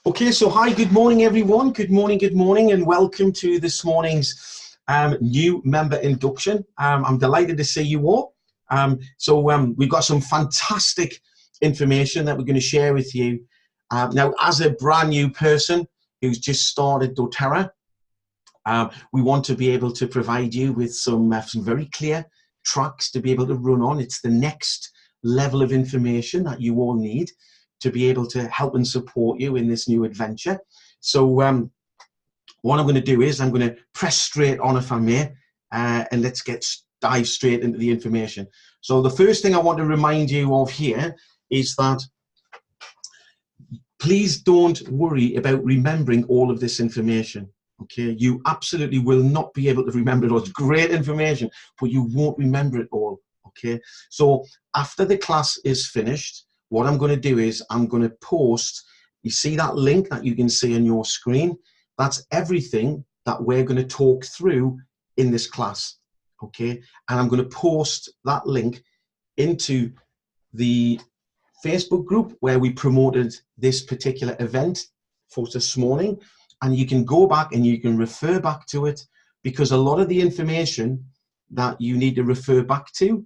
Okay, so hi, good morning, everyone. Good morning, and welcome to this morning's new member induction. I'm delighted to see you all. We've got some fantastic information that we're going to share with you. Now, as a brand new person who's just started doTERRA, we want to be able to provide you with some very clear tracks to be able to run on. It's the next level of information that you all need to be able to help and support you in this new adventure. So what I'm going to do is I'm going to press straight on, if I may, and let's dive straight into the information. So the first thing I want to remind you of here is that please don't worry about remembering all of this information. Okay, you absolutely will not be able to remember it all. It's great information, but you won't remember it all. Okay, so after the class is finished, what I'm going to do is I'm going to post, you see that link that you can see on your screen? That's everything that we're going to talk through in this class, okay? And I'm going to post that link into the Facebook group where we promoted this particular event for this morning. And you can go back and you can refer back to it, because a lot of the information that you need to refer back to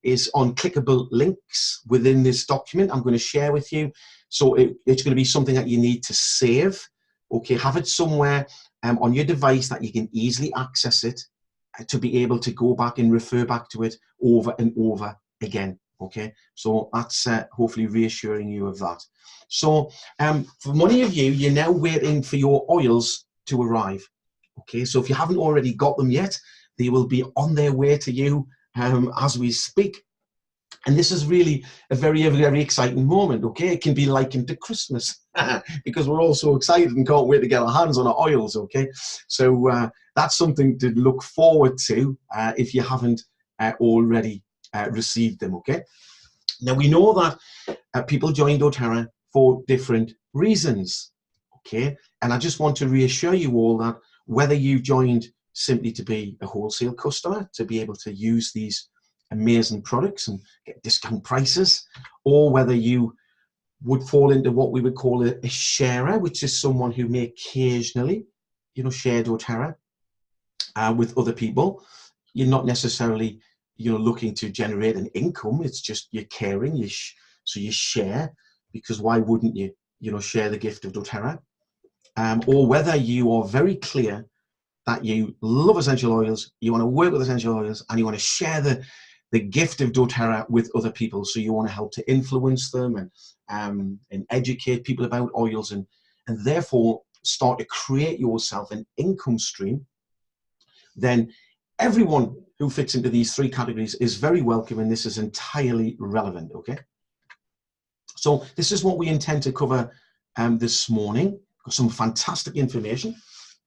is on clickable links within this document I'm going to share with you. So it's going to be something that you need to save, okay? Have it somewhere on your device that you can easily access it to be able to go back and refer back to it over and over again, okay? So that's hopefully reassuring you of that. So for many of you, you're now waiting for your oils to arrive, okay? So if you haven't already got them yet, they will be on their way to you as we speak. And this is really a very, very exciting moment, okay? It can be likened to Christmas because we're all so excited and can't wait to get our hands on our oils, okay? So that's something to look forward to if you haven't already received them, okay? Now, we know that people join doTERRA for different reasons, okay? And I just want to reassure you all that whether you joined simply to be a wholesale customer, to be able to use these amazing products and get discount prices, or whether you would fall into what we would call a sharer, which is someone who may occasionally, share doTERRA with other people. You're not necessarily, looking to generate an income. It's just you're caring. So you share, because why wouldn't you, share the gift of doTERRA? Or whether you are very clear that you love essential oils, you want to work with essential oils, and you want to share the gift of doTERRA with other people. So you want to help to influence them and educate people about oils and therefore start to create yourself an income stream. Then everyone who fits into these three categories is very welcome, and this is entirely relevant, okay? So this is what we intend to cover this morning. Got some fantastic information.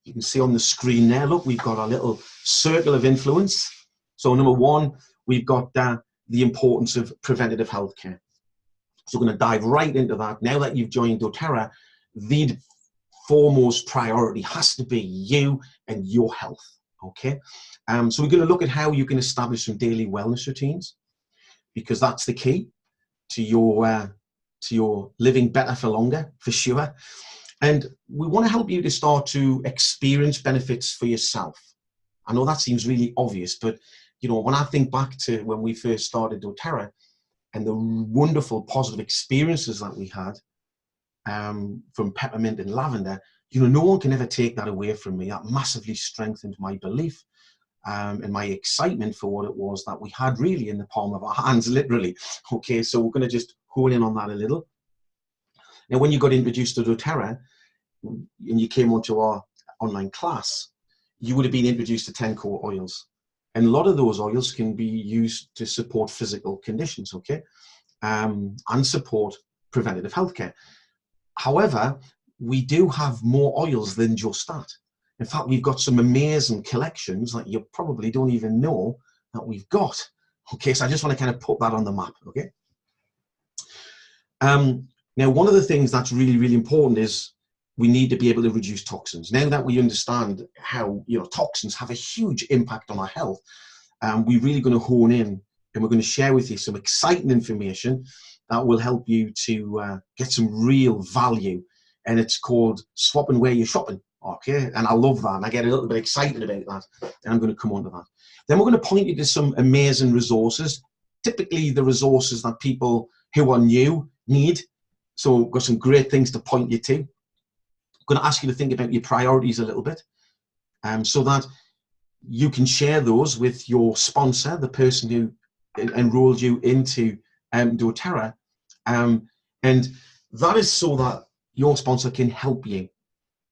You can see on the screen there, look, we've got our little circle of influence. So number one, we've got the importance of preventative healthcare. So we're going to dive right into that. Now that you've joined doTERRA, the foremost priority has to be you and your health, okay? So we're going to look at how you can establish some daily wellness routines, because that's the key to your living better for longer, for sure. And we want to help you to start to experience benefits for yourself. I know that seems really obvious, but when I think back to when we first started doTERRA and the wonderful positive experiences that we had from peppermint and lavender, no one can ever take that away from me. That massively strengthened my belief and my excitement for what it was that we had really in the palm of our hands, literally. Okay, so we're going to just hone in on that a little. Now, when you got introduced to doTERRA and you came onto our online class, you would have been introduced to 10 core oils. And a lot of those oils can be used to support physical conditions, okay? And support preventative healthcare. However, we do have more oils than just that. In fact, we've got some amazing collections that you probably don't even know that we've got. Okay, so I just want to kind of put that on the map, okay? Now, one of the things that's really, really important is we need to be able to reduce toxins. Now that we understand how toxins have a huge impact on our health, we're really going to hone in, and we're going to share with you some exciting information that will help you to get some real value and it's called swapping where you're shopping. Okay, and I love that, and I get a little bit excited about that, and I'm going to come on to that. Then we're going to point you to some amazing resources, typically the resources that people who are new need. So we've got some great things to point you to. I'm going to ask you to think about your priorities a little bit, so that you can share those with your sponsor, the person who enrolled you into doTERRA, and that is so that your sponsor can help you.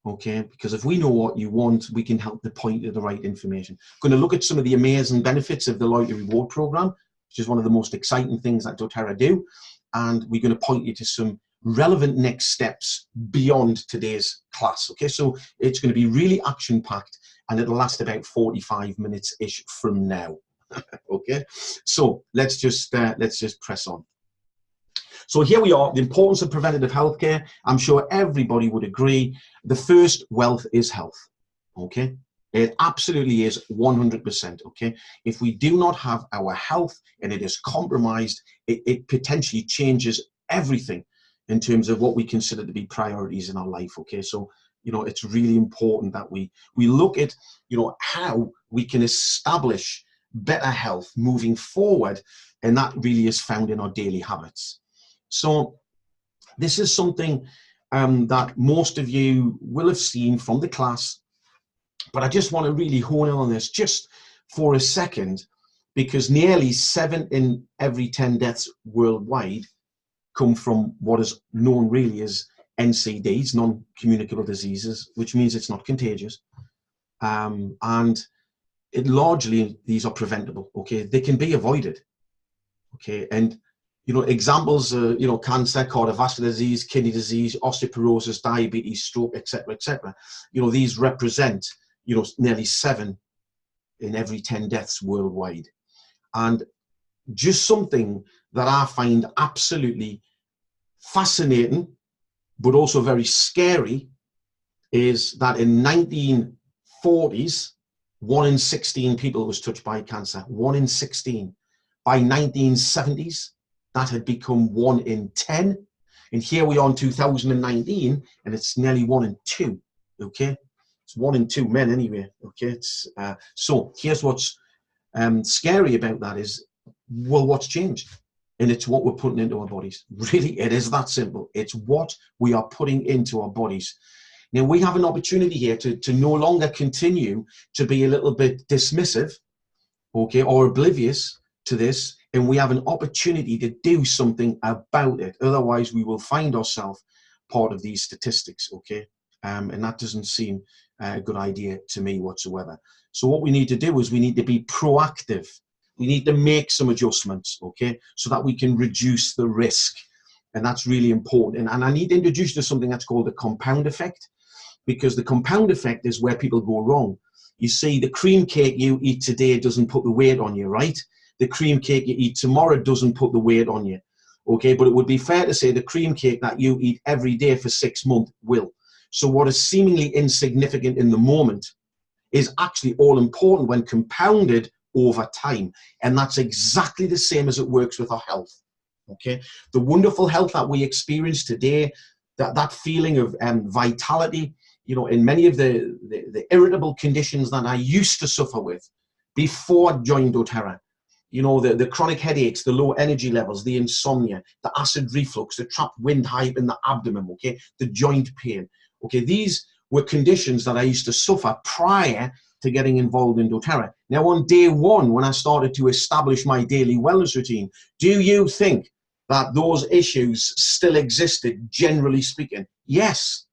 Okay, because if we know what you want, we can help to point you to the right information. I'm going to look at some of the amazing benefits of the Loyalty Reward Program, which is one of the most exciting things that doTERRA do, and we're going to point you to some relevant next steps beyond today's class. Okay, so it's going to be really action-packed, and it'll last about 45 minutes-ish from now. Okay, so let's just press on. So here we are, the importance of preventative healthcare. I'm sure everybody would agree. The first wealth is health, okay? It absolutely is 100%, okay? If we do not have our health and it is compromised, it potentially changes everything in terms of what we consider to be priorities in our life, okay? So, you know, it's really important that we look at, you know, how we can establish better health moving forward, and that really is found in our daily habits. So this is something that most of you will have seen from the class, but I just want to really hone in on this just for a second, because nearly 7 in every 10 deaths worldwide come from what is known really as NCDs, non-communicable diseases, which means it's not contagious. And largely, these are preventable, okay? They can be avoided, okay? And you know, examples, you know, cancer, cardiovascular disease, kidney disease, osteoporosis, diabetes, stroke, etc., etc. You know, these represent, you know, nearly 7 in every 10 deaths worldwide. And just something that I find absolutely fascinating, but also very scary, is that in 1940s, 1 in 16 people was touched by cancer. 1 in 16. By 1970s, that had become 1 in 10. And here we are in 2019, and it's nearly 1 in 2, okay? It's 1 in 2 men anyway, okay? It's, so here's what's scary about that is, well, what's changed? And it's what we're putting into our bodies. Really, it is that simple. It's what we are putting into our bodies. Now, we have an opportunity here to no longer continue to be a little bit dismissive, okay, or oblivious to this, and we have an opportunity to do something about it. Otherwise, we will find ourselves part of these statistics, okay? And that doesn't seem a good idea to me whatsoever. So what we need to do is we need to be proactive. We need to make some adjustments, okay, so that we can reduce the risk. And that's really important. And I need to introduce you to something that's called the compound effect, because the compound effect is where people go wrong. You see, the cream cake you eat today doesn't put the weight on you, right? The cream cake you eat tomorrow doesn't put the weight on you, okay? But it would be fair to say the cream cake that you eat every day for 6 months will. So what is seemingly insignificant in the moment is actually all important when compounded over time. And that's exactly the same as it works with our health, okay? The wonderful health that we experience today, that feeling of vitality, you know, in many of the irritable conditions that I used to suffer with before I joined doTERRA, you know, the chronic headaches, the low energy levels, the insomnia, the acid reflux, the trapped wind high in the abdomen, okay, the joint pain, okay, these were conditions that I used to suffer prior to getting involved in doTERRA. Now, on day 1, when I started to establish my daily wellness routine, do you think that those issues still existed, generally speaking? Yes.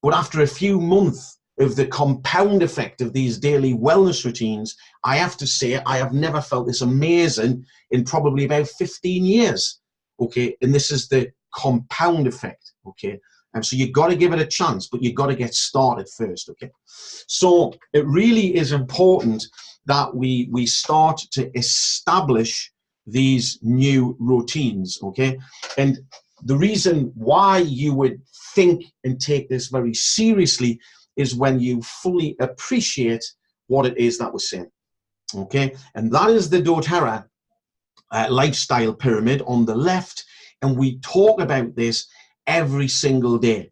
But after a few months of the compound effect of these daily wellness routines, I have to say I have never felt this amazing in probably about 15 years, okay? And this is the compound effect, okay? And so you've got to give it a chance, but you've got to get started first, okay? So it really is important that we start to establish these new routines, okay? And the reason why you would think and take this very seriously is when you fully appreciate what it is that we're saying, okay? And that is the doTERRA lifestyle pyramid on the left, and we talk about this every single day.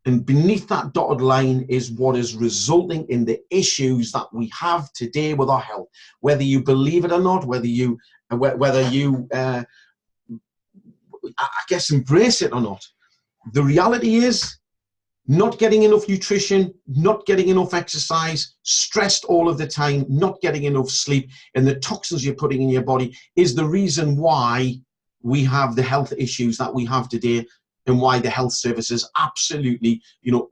And beneath that dotted line is what is resulting in the issues that we have today with our health. Whether you believe it or not, whether you I guess embrace it or not, the reality is not getting enough nutrition, not getting enough exercise, stressed all of the time, not getting enough sleep, and the toxins you're putting in your body is the reason why we have the health issues that we have today, and why the health service is absolutely,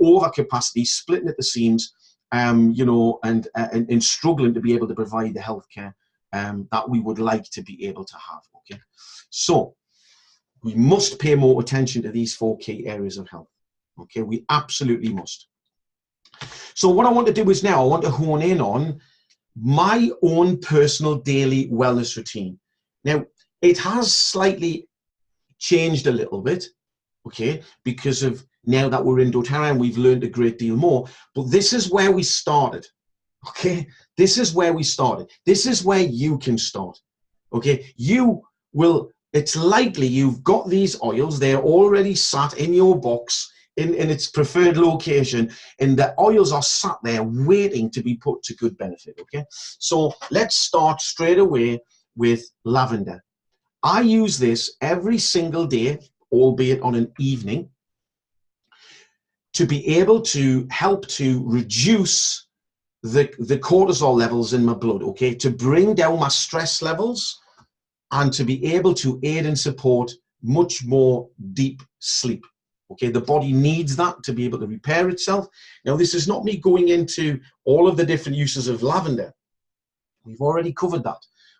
over capacity, splitting at the seams, and struggling to be able to provide the healthcare that we would like to be able to have. Okay, so we must pay more attention to these 4 key areas of health. Okay, we absolutely must. So what I want to do is now I want to hone in on my own personal daily wellness routine. Now, it has slightly changed a little bit, okay, because of now that we're in doTERRA and we've learned a great deal more, but this is where we started, okay? This is where we started. This is where you can start, okay? It's likely you've got these oils, they're already sat in your box, in its preferred location, and the oils are sat there waiting to be put to good benefit, okay? So let's start straight away with lavender. I use this every single day, albeit on an evening, to be able to help to reduce the cortisol levels in my blood, okay? To bring down my stress levels and to be able to aid and support much more deep sleep. Okay, the body needs that to be able to repair itself. Now, this is not me going into all of the different uses of lavender. We've already covered that,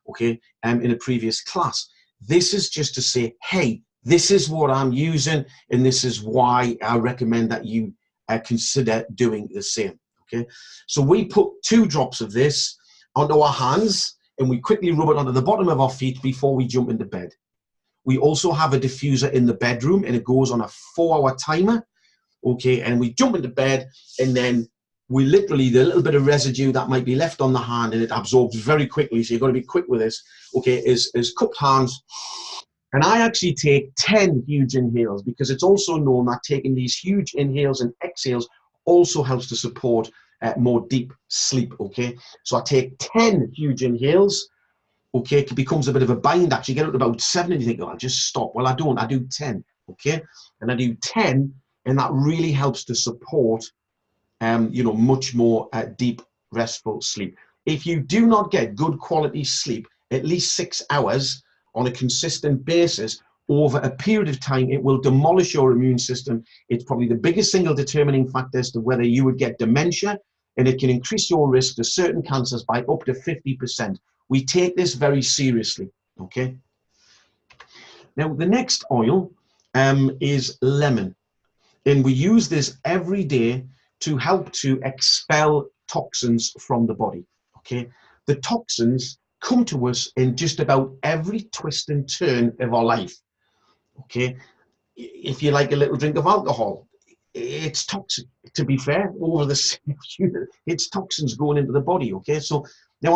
okay, in a previous class. This is just to say, hey, this is what I'm using, and this is why I recommend that you consider doing the same, okay? So we put 2 drops of this onto our hands, and we quickly rub it onto the bottom of our feet before we jump into bed. We also have a diffuser in the bedroom, and it goes on a 4-hour timer, okay? And we jump into bed, and then we literally, the little bit of residue that might be left on the hand, and it absorbs very quickly, so you've got to be quick with this, okay, is cupped hands. And I actually take 10 huge inhales, because it's also known that taking these huge inhales and exhales also helps to support more deep sleep, okay? So I take 10 huge inhales. Okay, it becomes a bit of a bind. Actually, you get up to about 7 and you think, oh, I'll just stop. Well, I don't. I do 10, okay? And I do 10, and that really helps to support, much more deep, restful sleep. If you do not get good quality sleep, at least 6 hours on a consistent basis over a period of time, it will demolish your immune system. It's probably the biggest single determining factor as to whether you would get dementia, and it can increase your risk to certain cancers by up to 50%. We take this very seriously, okay? Now, the next oil is lemon. And we use this every day to help to expel toxins from the body, okay? The toxins come to us in just about every twist and turn of our life, okay? If you like a little drink of alcohol, it's toxic, to be fair, over the it's toxins going into the body, okay? So now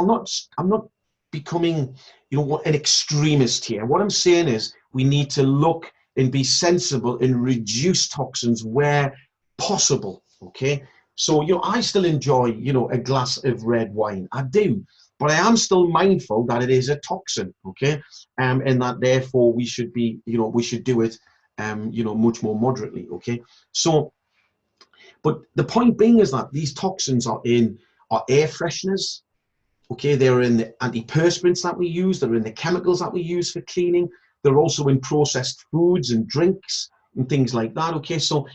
I'm not becoming, an extremist here. What I'm saying is we need to look and be sensible and reduce toxins where possible, okay? So, I still enjoy, a glass of red wine. I do, but I am still mindful that it is a toxin, okay? And that therefore we should be, we should do it, much more moderately, okay? So, but the point being is that these toxins are in our air fresheners, okay? They're in the antiperspirants that we use. They're in the chemicals that we use for cleaning. They're also in processed foods and drinks and things like that, okay? So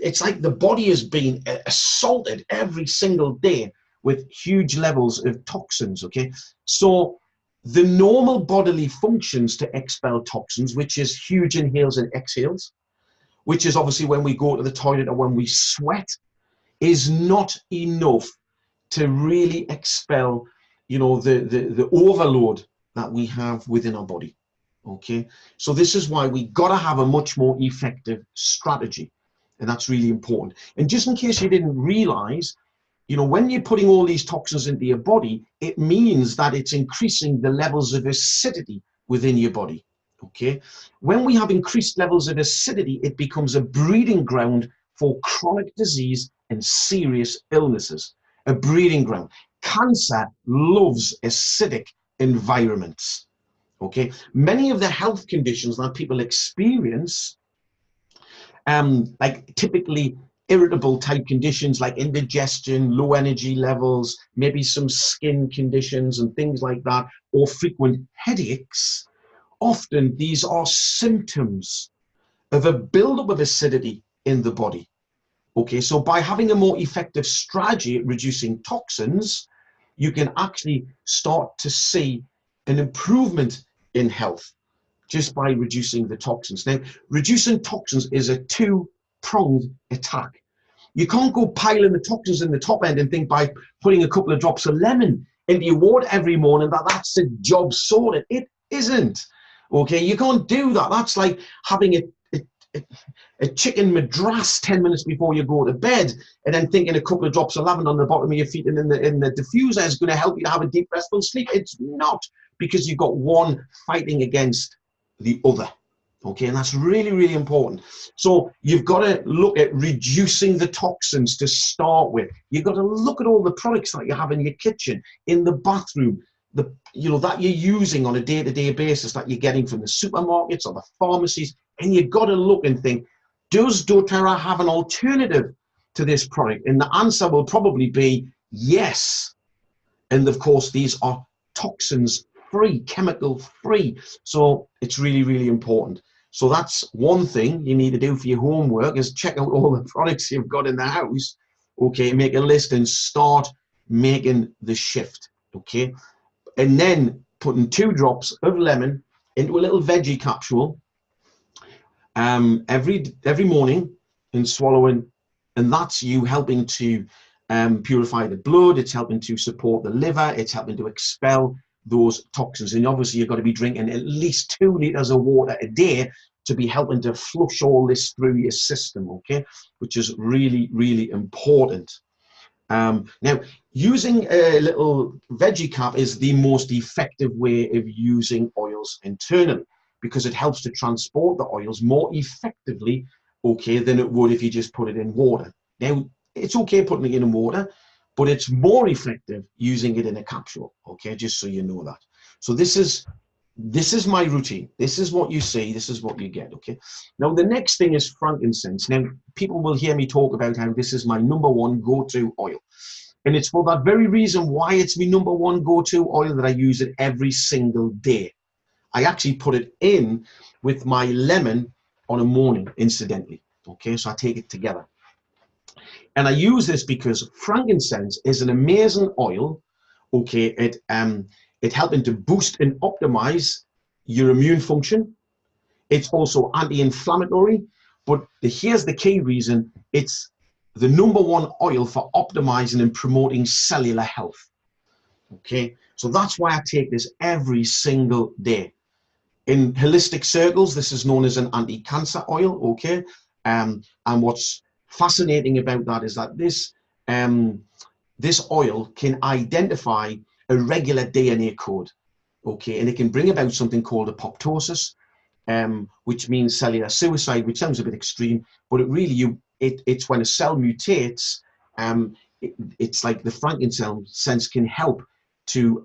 it's like the body is being assaulted every single day with huge levels of toxins, okay? So the normal bodily functions to expel toxins, which is huge inhales and exhales, which is obviously when we go to the toilet or when we sweat, is not enough to really expel, the overload that we have within our body, okay? So this is why we got to have a much more effective strategy, and that's really important. And just in case you didn't realize, when you're putting all these toxins into your body, it means that it's increasing the levels of acidity within your body, okay? When we have increased levels of acidity, it becomes a breeding ground for chronic disease and serious illnesses. A breeding ground. Cancer loves acidic environments. Okay, many of the health conditions that people experience, like typically irritable type conditions like indigestion, low energy levels, maybe some skin conditions and things like that, or frequent headaches, often these are symptoms of a buildup of acidity in the body. Okay, so by having a more effective strategy at reducing toxins, you can actually start to see an improvement in health just by reducing the toxins. Now, reducing toxins is a two-pronged attack. You can't go piling the toxins in the top end and think by putting a couple of drops of lemon into your water every morning that's the job sorted. It isn't. Okay, you can't do that. That's like having a chicken madras 10 minutes before you go to bed and then thinking a couple of drops of lavender on the bottom of your feet and in the diffuser is going to help you to have a deep restful sleep. It's not, because you've got one fighting against the other. Okay, and that's really, really important. So you've got to look at reducing the toxins to start with. You've got to look at all the products that you have in your kitchen, in the bathroom, that you're using on a day-to-day basis, that you're getting from the supermarkets or the pharmacies, and you've got to look and think, does doTERRA have an alternative to this product? And the answer will probably be yes. And of course, these are toxins free, chemical free. So it's really, really important. So that's one thing you need to do for your homework, is check out all the products you've got in the house. Okay, make a list and start making the shift. Okay, and then putting 2 drops of lemon into a little veggie capsule every morning and swallowing, and that's you helping to purify the blood. It's helping to support the liver. It's helping to expel those toxins. And obviously you've got to be drinking at least 2 liters of water a day to be helping to flush all this through your system, okay, which is really, really important. Now, using a little veggie cap is the most effective way of using oils internally, because it helps to transport the oils more effectively, okay, than it would if you just put it in water. Now, it's okay putting it in water, but it's more effective using it in a capsule, okay, just so you know that. So this is my routine. This is what you see, this is what you get, okay. Now the next thing is frankincense. Now people will hear me talk about how this is my #1 go-to oil, and it's for that very reason why it's my #1 go-to oil that I use it every single day. I actually put it in with my lemon on a morning, incidentally, okay, so I take it together. And I use this because frankincense is an amazing oil, okay. It's helping to boost and optimize your immune function. It's also anti-inflammatory, but here's the key reason: it's the #1 oil for optimizing and promoting cellular health. Okay, so that's why I take this every single day. In holistic circles, this is known as an anti-cancer oil, okay. And what's fascinating about that is that this oil can identify a regular DNA code, okay, and it can bring about something called apoptosis, which means cellular suicide, which sounds a bit extreme, but it really, it's when a cell mutates. It's like the frankincense can help to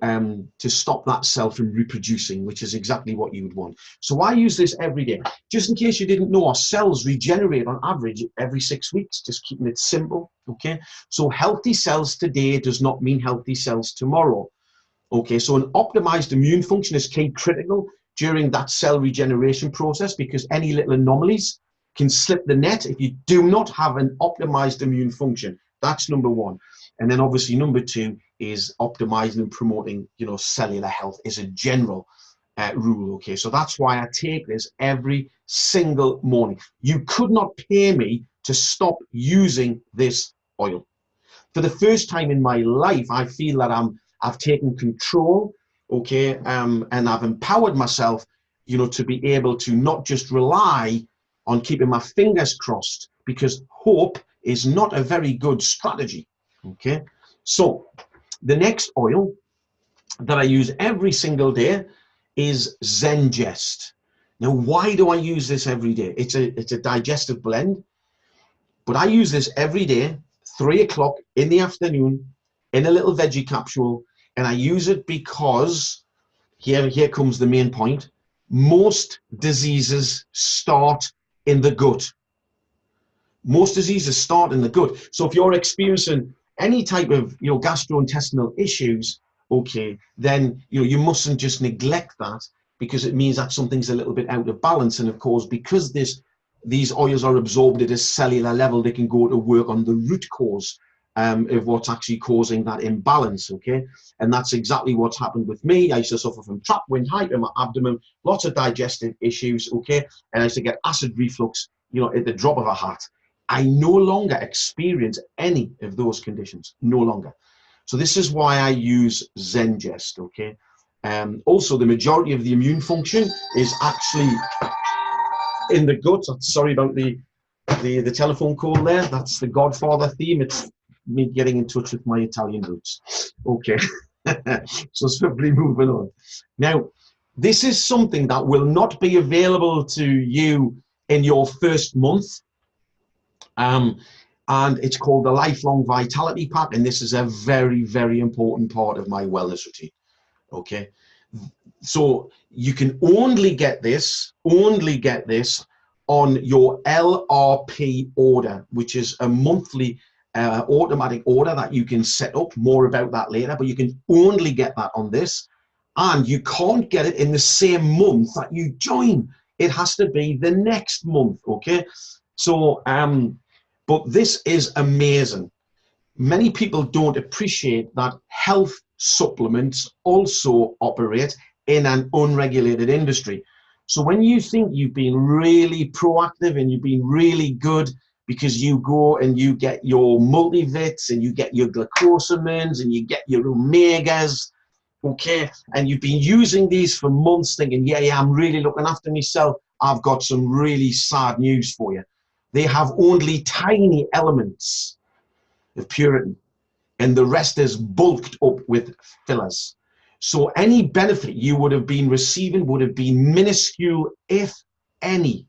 stop that cell from reproducing, which is exactly what you would want. So I use this every day. Just in case you didn't know, our cells regenerate on average every 6 weeks, just keeping it simple, okay? So healthy cells today does not mean healthy cells tomorrow, okay? So an optimized immune function is key, critical during that cell regeneration process, because any little anomalies can slip the net if you do not have an optimized immune function. That's #1. And then obviously #2 is optimizing and promoting, cellular health is a general rule, okay? So that's why I take this every single morning. You could not pay me to stop using this oil. For the first time in my life, I feel that I've taken control, okay, and I've empowered myself, to be able to not just rely on keeping my fingers crossed, because hope is not a very good strategy, okay? So the next oil that I use every single day is Zengest. Now, why do I use this every day? It's a digestive blend. But I use this every day, 3 o'clock in the afternoon, in a little veggie capsule. And I use it because, here comes the main point, most diseases start in the gut. Most diseases start in the gut. So if you're experiencing any type of gastrointestinal issues, okay, then you mustn't just neglect that, because it means that something's a little bit out of balance. And of course, because these oils are absorbed at a cellular level, they can go to work on the root cause of what's actually causing that imbalance, okay? And that's exactly what's happened with me. I used to suffer from trapped wind, height in my abdomen, lots of digestive issues, okay? And I used to get acid reflux, at the drop of a hat. I no longer experience any of those conditions, no longer. So this is why I use Zengest, okay? Also, the majority of the immune function is actually in the gut. Sorry about the telephone call there. That's the Godfather theme. It's me getting in touch with my Italian roots. Okay, so swiftly moving on. Now, this is something that will not be available to you in your first month. And it's called the Lifelong Vitality Pack. And this is a very, very important part of my wellness routine. Okay, so you can only get this on your LRP order, which is a monthly automatic order that you can set up. More about that later, but you can only get that on this, and you can't get it in the same month that you join. It has to be the next month, okay? So, but this is amazing. Many people don't appreciate that health supplements also operate in an unregulated industry. So when you think you've been really proactive and you've been really good because you go and you get your multivits and you get your glucosamines and you get your omegas, okay, and you've been using these for months thinking, yeah, I'm really looking after myself, I've got some really sad news for you. They have only tiny elements of puritin, and the rest is bulked up with fillers. So any benefit you would have been receiving would have been minuscule, if any.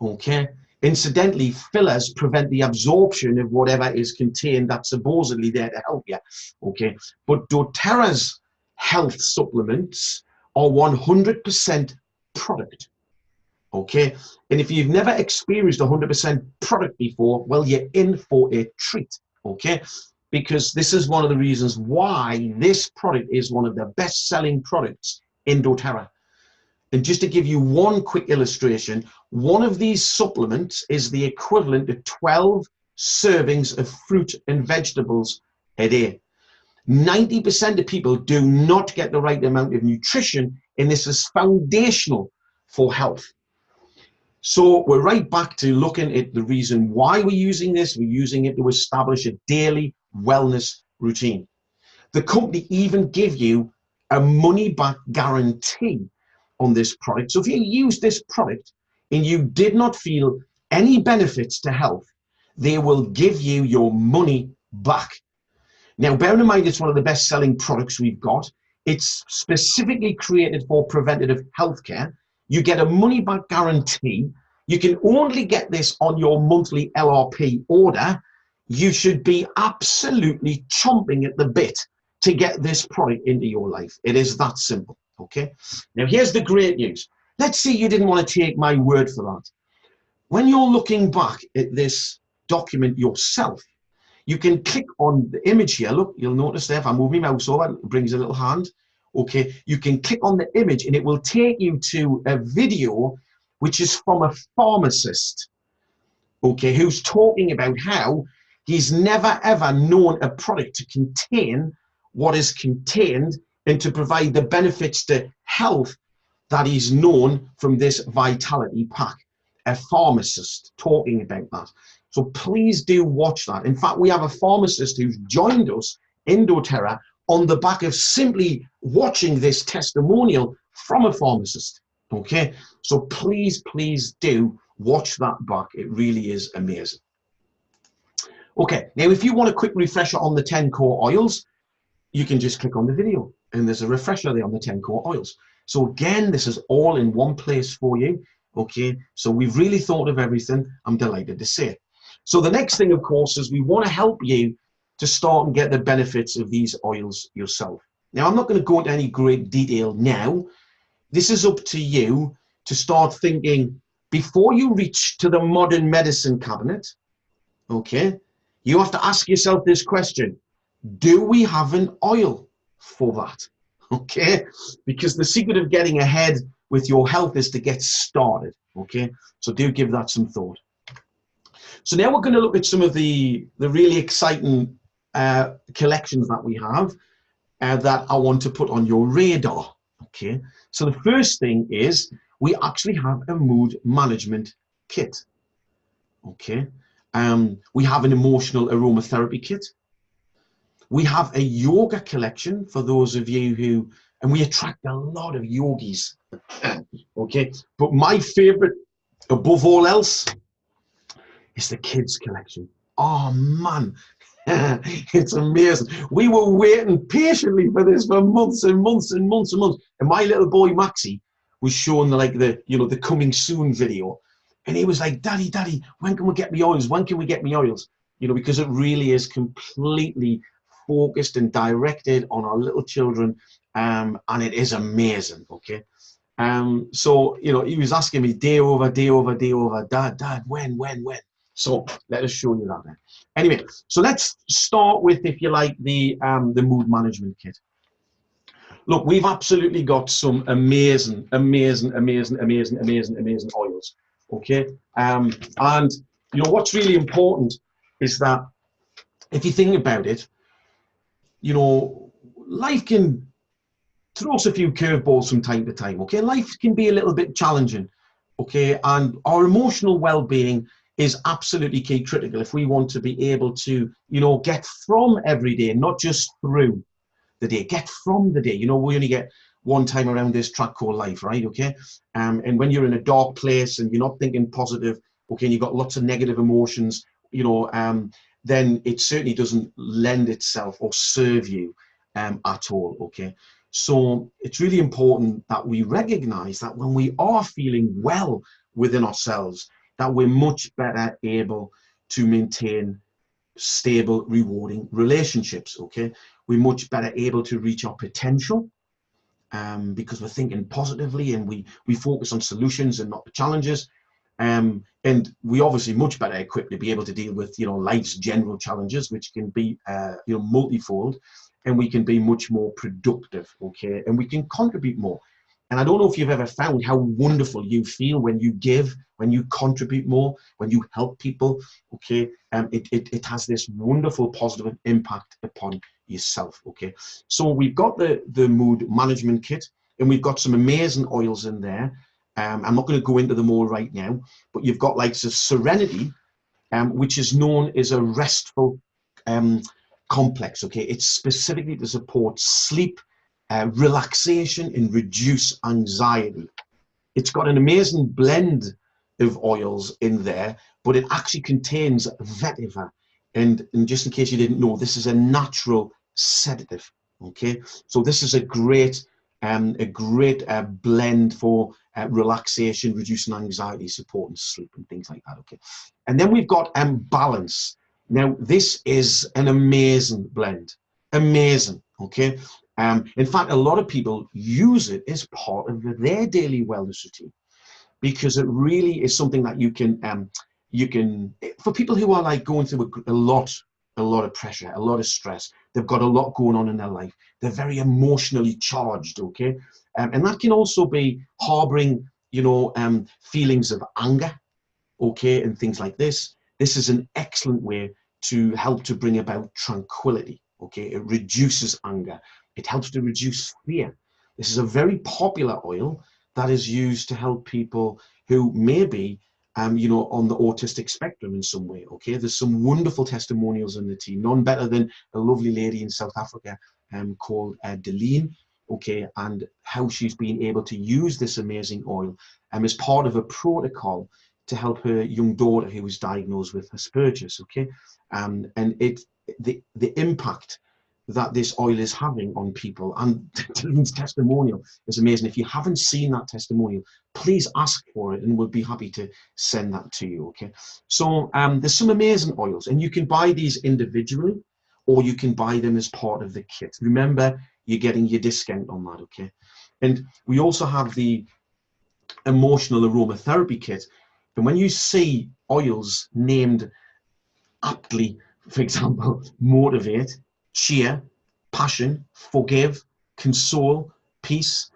Okay. Incidentally, fillers prevent the absorption of whatever is contained that's supposedly there to help you. Okay. But doTERRA's health supplements are 100% product. Okay. And if you've never experienced 100% product before, well, you're in for a treat. Okay. Because this is one of the reasons why this product is one of the best-selling products in doTERRA. And just to give you one quick illustration, one of these supplements is the equivalent to 12 servings of fruit and vegetables a day. 90% of people do not get the right amount of nutrition, and this is foundational for health. So we're right back to looking at the reason why we're using this. We're using it to establish a daily wellness routine. The company even give you a money-back guarantee on this product. So if you use this product and you did not feel any benefits to health, they will give you your money back. Now, bearing in mind, it's one of the best-selling products we've got. It's specifically created for preventative healthcare. You get a money-back guarantee. You can only get this on your monthly LRP order. You should be absolutely chomping at the bit to get this product into your life. It is that simple, okay? Now, here's the great news. Let's say you didn't want to take my word for that. When you're looking back at this document yourself, you can click on the image here. Look, you'll notice there, if I move my mouse over, it brings a little hand. Okay, you can click on the image and it will take you to a video which is from a pharmacist, okay, who's talking about how he's never ever known a product to contain what is contained and to provide the benefits to health that he's known from this vitality pack. A pharmacist talking about that. So please do watch that. In fact, we have a pharmacist who's joined us in doTERRA on the back of simply watching this testimonial from a pharmacist, okay? So please, please do watch that back. It really is amazing. Okay, now if you want a quick refresher on the 10 core oils, you can just click on the video and there's a refresher there on the 10 core oils. So again, this is all in one place for you, okay? So we've really thought of everything, I'm delighted to say. So the next thing, of course, is we want to help you to start and get the benefits of these oils yourself. Now, I'm not going to go into any great detail now. This is up to you to start thinking before you reach to the modern medicine cabinet. Okay, you have to ask yourself this question: do we have an oil for that? Okay, because the secret of getting ahead with your health is to get started. Okay, so do give that some thought. So now we're going to look at some of the really exciting collections that we have that I want to put on your radar. Okay, so the first thing is we actually have a mood management kit. Okay, we have an emotional aromatherapy kit. We have a yoga collection for those of you who, and we attract a lot of yogis. Okay, but my favorite above all else is the kids collection. Oh man, it's amazing. We were waiting patiently for this for months and months and months and months. And my little boy Maxie was showing the coming soon video, and he was like, "Daddy, when can we get me oils? When can we get me oils?" Because it really is completely focused and directed on our little children, and it is amazing. Okay. So he was asking me day over, Dad, when? So let us show you that then. Anyway, so let's start with, if you like, the mood management kit. Look, we've absolutely got some amazing oils. Okay, and what's really important is that if you think about it, life can throw us a few curveballs from time to time. Okay, life can be a little bit challenging. Okay, and our emotional well-being is absolutely key critical if we want to be able to, get from every day, not just through the day, get from the day. We only get one time around this track called life, right? Okay, and when you're in a dark place and you're not thinking positive, okay, and you've got lots of negative emotions, then it certainly doesn't lend itself or serve you at all. Okay, so it's really important that we recognize that when we are feeling well within ourselves, that we're much better able to maintain stable, rewarding relationships. Okay, we're much better able to reach our potential because we're thinking positively and we focus on solutions and not the challenges. And we obviously much better equipped to be able to deal with life's general challenges, which can be multifold, and we can be much more productive. Okay, and we can contribute more. And I don't know if you've ever found how wonderful you feel when you give, when you contribute more, when you help people. Okay, it has this wonderful positive impact upon yourself. Okay, so we've got the mood management kit, and we've got some amazing oils in there. I'm not going to go into them all right now, but you've got like the Serenity, which is known as a restful complex. Okay, it's specifically to support sleep, relaxation, and reduce anxiety. It's got an amazing blend of oils in there, but it actually contains vetiver. And just in case you didn't know, this is a natural sedative. Okay, so this is a great blend for relaxation, reducing anxiety, supporting sleep, and things like that. Okay, and then we've got Balance. Now, this is an amazing blend. Amazing. Okay. In fact, a lot of people use it as part of their daily wellness routine because it really is something that you can, for people who are like going through a lot of pressure, a lot of stress, they've got a lot going on in their life. They're very emotionally charged. Okay. And that can also be harboring, feelings of anger. Okay. And things like this. This is an excellent way to help to bring about tranquility. Okay. It reduces anger. It helps to reduce fear. This is a very popular oil that is used to help people who may be, on the autistic spectrum in some way. Okay, there's some wonderful testimonials in the team. None better than a lovely lady in South Africa called Deline. Okay, and how she's been able to use this amazing oil as part of a protocol to help her young daughter who was diagnosed with Asperger's. Okay, and the impact that this oil is having on people. And Dylan's testimonial is amazing. If you haven't seen that testimonial, please ask for it and we'll be happy to send that to you, okay? So there's some amazing oils, and you can buy these individually or you can buy them as part of the kit. Remember, you're getting your discount on that, okay? And we also have the emotional aromatherapy kit. And when you see oils named aptly, for example, motivate, cheer, passion, forgive, console, peace,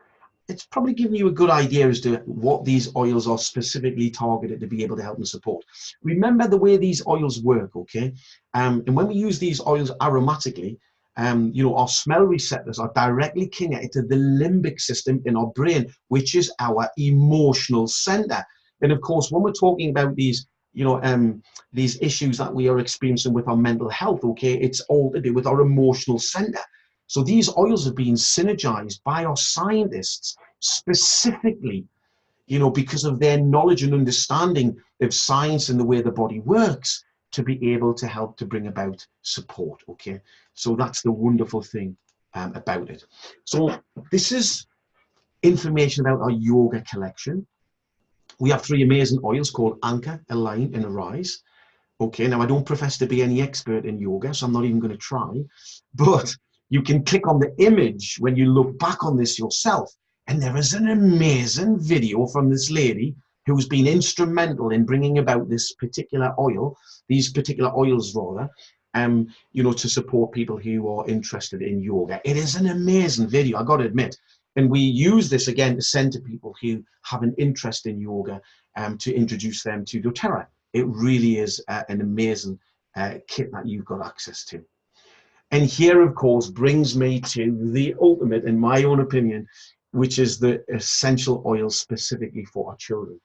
it's probably giving you a good idea as to what these oils are specifically targeted to be able to help and support. Remember the way these oils work, okay? And when we use these oils aromatically, you know, our smell receptors are directly connected to the limbic system in our brain, which is our emotional center. And of course, when we're talking about these, you know, these issues that we are experiencing with our mental health, okay, it's all to do with our emotional center. So these oils have been synergized by our scientists specifically, you know, because of their knowledge and understanding of science and the way the body works, to be able to help to bring about support, okay? So that's the wonderful thing about it. So this is information about our yoga collection. We have 3 amazing oils called Anchor, Align, and Arise. Okay, now I don't profess to be any expert in yoga, so I'm not even going to try, but you can click on the image when you look back on this yourself, and there is an amazing video from this lady who's been instrumental in bringing about this particular oil, these particular oils rather, you know, to support people who are interested in yoga. It is an amazing video, I got to admit. And we use this again to send to people who have an interest in yoga, to introduce them to doTERRA. It really is an amazing kit that you've got access to. And here, of course, brings me to the ultimate, in my own opinion, which is the essential oils specifically for our children.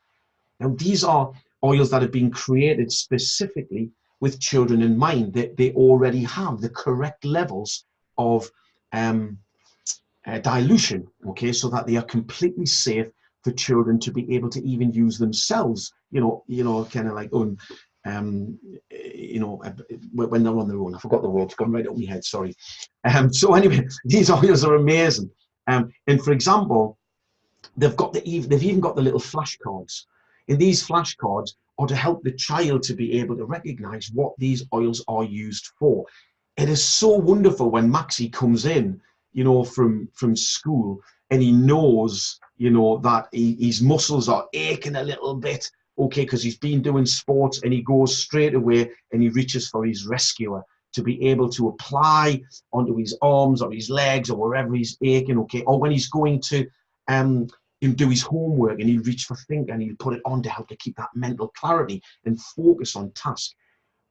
Now, these are oils that have been created specifically with children in mind, that they already have the correct levels of dilution, okay, so that they are completely safe for children to be able to even use themselves, you know, kind of like you know, when they're on their own. I forgot the word, it's gone right out of my head, sorry. So anyway, these oils are amazing. And for example, they've even got the little flashcards. And these flashcards are to help the child to be able to recognize what these oils are used for. It is so wonderful when Maxie comes in, you know, from school, and he knows, you know, that his muscles are aching a little bit, okay, because he's been doing sports, and he goes straight away and he reaches for his rescuer to be able to apply onto his arms or his legs or wherever he's aching, okay, or when he's going to do his homework, and he'll reach for think and he'll put it on to help to keep that mental clarity and focus on task.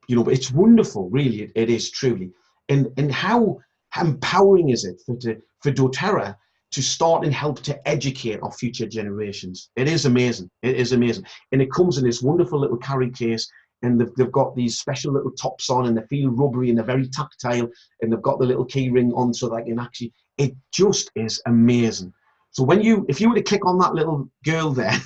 You know, but it's wonderful, really, it is truly. And how empowering is it for doTERRA to start and help to educate our future generations? It is amazing. It is amazing. And it comes in this wonderful little carry case, and they've got these special little tops on, and they feel rubbery and they're very tactile, and they've got the little key ring on so they can actually, it just is amazing. So if you were to click on that little girl there,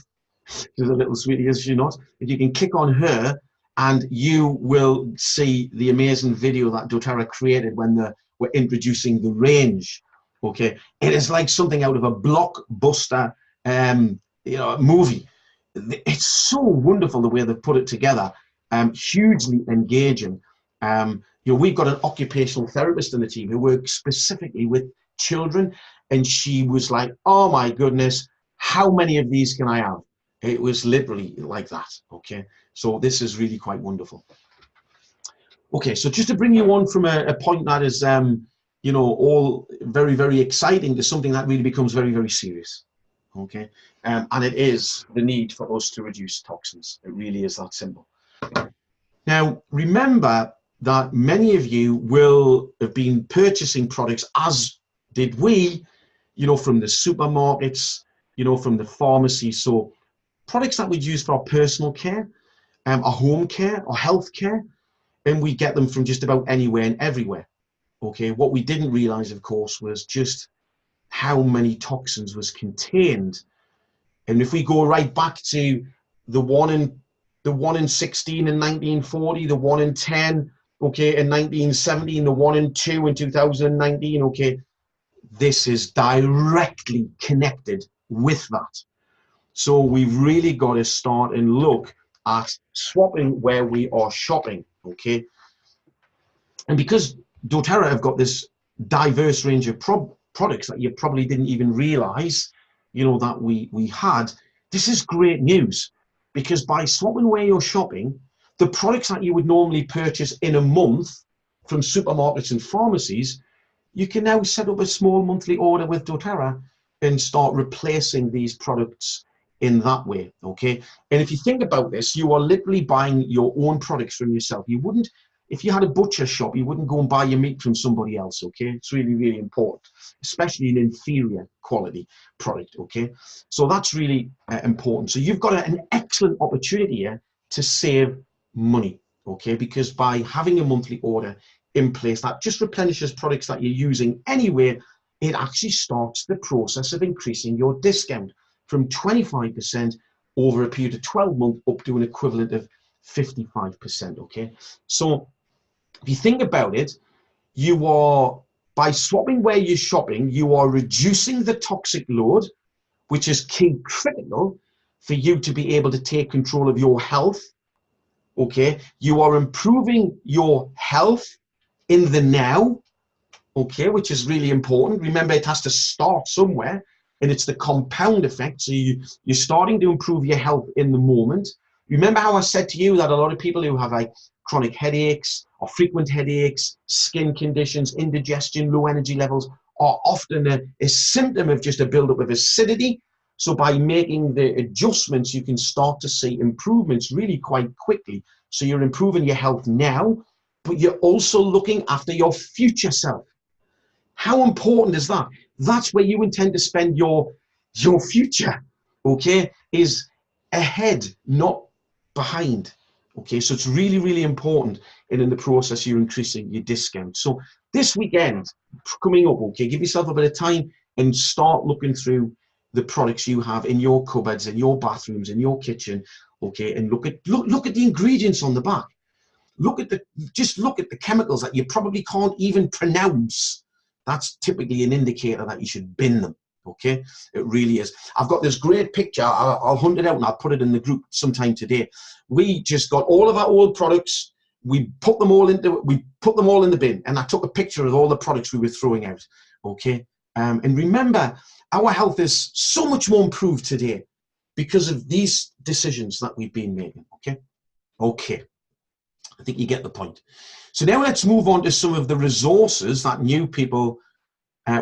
she's a little sweetie, is she not? If you can click on her, and you will see the amazing video that doTERRA created when they were introducing the range. Okay, it is like something out of a blockbuster, you know, movie. It's so wonderful the way they've put it together. Hugely engaging. You know, we've got an occupational therapist in the team who works specifically with children, and she was like, "Oh my goodness, how many of these can I have?" It was literally like that. Okay, so this is really quite wonderful. Okay, so just to bring you on from a point that is, you know, all very, very exciting to something that really becomes very, very serious. Okay, and it is the need for us to reduce toxins. It really is that simple. Now, remember that many of you will have been purchasing products, as did we, you know, from the supermarkets, you know, from the pharmacy. So products that we'd use for our personal care, our home care, our health care, and we get them from just about anywhere and everywhere. Okay, what we didn't realize, of course, was just how many toxins was contained. And if we go right back to the 1 in 16 in 1940, the 1 in 10, okay, in 1970, and the 1 and 2 in 2019, okay, this is directly connected with that. So we've really got to start and look at swapping where we are shopping, okay? And because doTERRA have got this diverse range of products that you probably didn't even realize, you know, that we had, this is great news, because by swapping where you're shopping, the products that you would normally purchase in a month from supermarkets and pharmacies, you can now set up a small monthly order with doTERRA and start replacing these products in that way, okay? And if you think about this, you are literally buying your own products from yourself. You wouldn't, if you had a butcher shop, you wouldn't go and buy your meat from somebody else, okay? It's really, really important, especially an inferior quality product, okay? So that's really important. So you've got an excellent opportunity here to save money, okay? Because by having a monthly order in place that just replenishes products that you're using anyway, it actually starts the process of increasing your discount from 25% over a period of 12 months up to an equivalent of 55%, okay? So if you think about it, you are, by swapping where you're shopping, you are reducing the toxic load, which is key critical for you to be able to take control of your health, okay? You are improving your health in the now, okay, which is really important. Remember, it has to start somewhere, and it's the compound effect. So you're starting to improve your health in the moment. Remember how I said to you that a lot of people who have like chronic headaches or frequent headaches, skin conditions, indigestion, low energy levels are often a symptom of just a buildup of acidity. So by making the adjustments, you can start to see improvements really quite quickly. So you're improving your health now, but you're also looking after your future self. How important is that? That's where you intend to spend your future, okay, is ahead, not behind, okay? So it's really, really important, and in the process, you're increasing your discount. So this weekend, coming up, okay, give yourself a bit of time and start looking through the products you have in your cupboards, in your bathrooms, in your kitchen, okay, and look at the ingredients on the back. Just look at the chemicals that you probably can't even pronounce. That's typically an indicator that you should bin them, okay? It really is. I've got this great picture. I'll hunt it out and I'll put it in the group sometime today. We just got all of our old products. We put them all in the bin, and I took a picture of all the products we were throwing out, okay? And remember, our health is so much more improved today because of these decisions that we've been making, okay? Okay. I think you get the point. So now let's move on to some of the resources that new people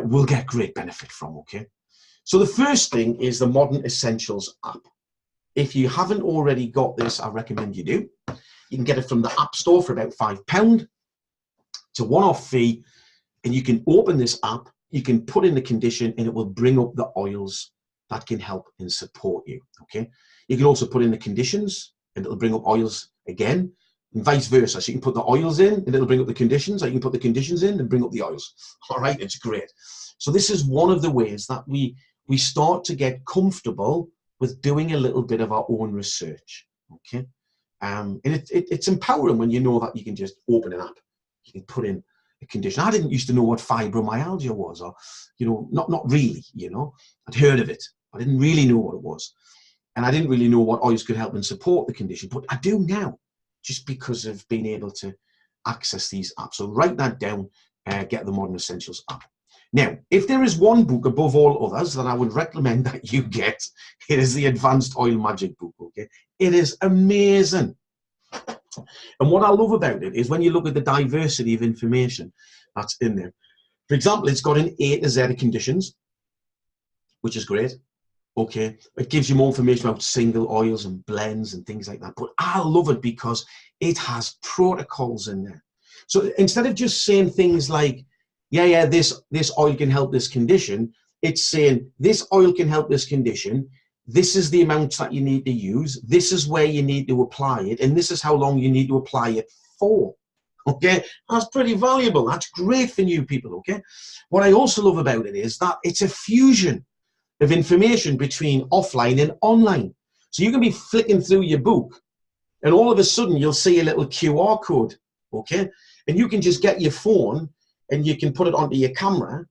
will get great benefit from, okay? So the first thing is the Modern Essentials app. If you haven't already got this, I recommend you do. You can get it from the App Store for about £5. It's a one-off fee, and you can open this app, you can put in the condition, and it will bring up the oils that can help and support you, okay? You can also put in the conditions, and it'll bring up oils again, and vice versa. So you can put the oils in and it'll bring up the conditions, or you can put the conditions in and bring up the oils. All right, it's great. So this is one of the ways that we start to get comfortable with doing a little bit of our own research, okay? And it's empowering when you know that you can just open an app, you can put in a condition. I didn't used to know what fibromyalgia was, or, you know, not really, you know. I'd heard of it. I didn't really know what it was. And I didn't really know what oils could help and support the condition, but I do now, just because of being able to access these apps. So write that down, get the Modern Essentials app. Now, if there is one book above all others that I would recommend that you get, it is the Advanced Oil Magic book, okay? It is amazing. And what I love about it is when you look at the diversity of information that's in there. For example, it's got an A to Z of conditions, which is great. Okay, it gives you more information about single oils and blends and things like that. But I love it because it has protocols in there. So instead of just saying things like, yeah, this oil can help this condition, it's saying this oil can help this condition. This is the amounts that you need to use. This is where you need to apply it. And this is how long you need to apply it for. Okay, that's pretty valuable. That's great for new people. Okay, what I also love about it is that it's a fusion of information between offline and online. So you can be flicking through your book and all of a sudden you'll see a little QR code okay? And you can just get your phone and you can put it onto your camera,